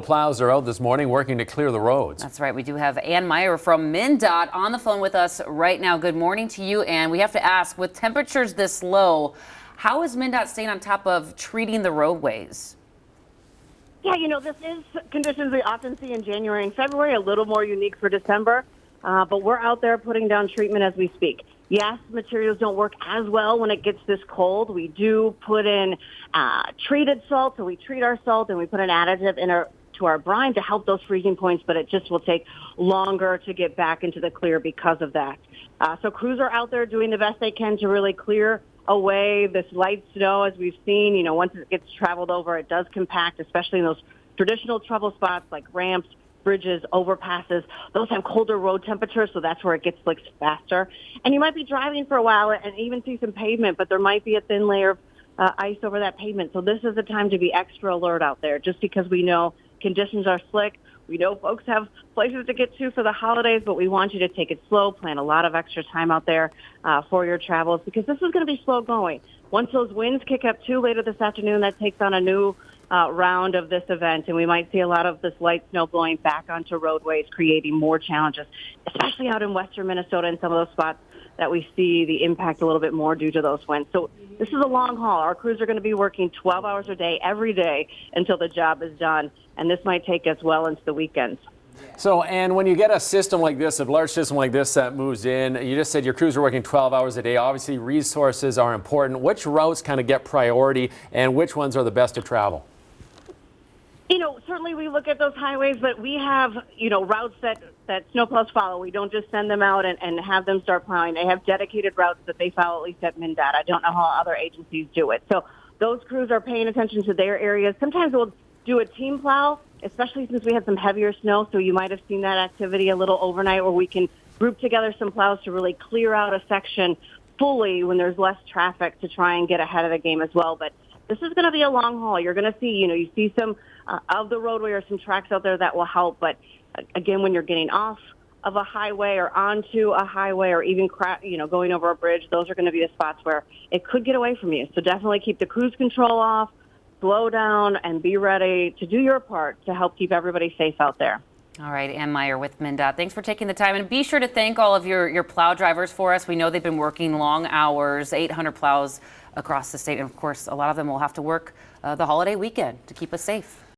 Plows are out this morning working to clear the roads. That's right. We do have Ann Meyer from MnDOT on the phone with us right now. Good morning to you, Ann. We have to ask, with temperatures this low, how is MnDOT staying on top of treating the roadways? Yeah, this is conditions we often see in January and February, a little more unique for December, but we're out there putting down treatment as we speak. Yes, materials don't work as well when it gets this cold. We do put in treated salt, so we treat our salt and we put an additive to our brine to help those freezing points, but it just will take longer to get back into the clear because of that. So crews are out there doing the best they can to really clear away this light snow. As we've seen, once it gets traveled over, it does compact, especially in those traditional trouble spots like ramps, bridges, overpasses. Those have colder road temperatures, so that's where it gets slick faster. And you might be driving for a while and even see some pavement, but there might be a thin layer of ice over that pavement. So this is the time to be extra alert out there, just because we know conditions are slick. We know folks have places to get to for the holidays, but we want you to take it slow, plan a lot of extra time out there for your travels, because this is going to be slow going. Once those winds kick up too later this afternoon, that takes on a new round of this event, and we might see a lot of this light snow blowing back onto roadways, creating more challenges, especially out in western Minnesota and some of those spots that we see the impact a little bit more due to those winds. So this is a long haul. Our crews are going to be working 12 hours a day, every day, until the job is done, and this might take us well into the weekends. So, and when you get a system like this, a large system like this that moves in, you just said your crews are working 12 hours a day. Obviously, resources are important. Which routes kind of get priority, and which ones are the best to travel? Certainly we look at those highways, but we have, routes that snowplows follow. We don't just send them out and have them start plowing. They have dedicated routes that they follow, at least at MnDOT. I don't know how other agencies do it. So those crews are paying attention to their areas. Sometimes we'll do a team plow, especially since we had some heavier snow. So you might have seen that activity a little overnight, where we can group together some plows to really clear out a section fully when there's less traffic to try and get ahead of the game as well. But this is going to be a long haul. You're going to see, you see some of the roadway or some tracks out there that will help. But again, when you're getting off of a highway or onto a highway, or even going over a bridge, those are going to be the spots where it could get away from you. So definitely keep the cruise control off, slow down, and be ready to do your part to help keep everybody safe out there. All right, Ann Meyer with MnDOT. Thanks for taking the time, and be sure to thank all of your plow drivers for us. We know they've been working long hours, 800 plows across the state, and of course, a lot of them will have to work the holiday weekend to keep us safe.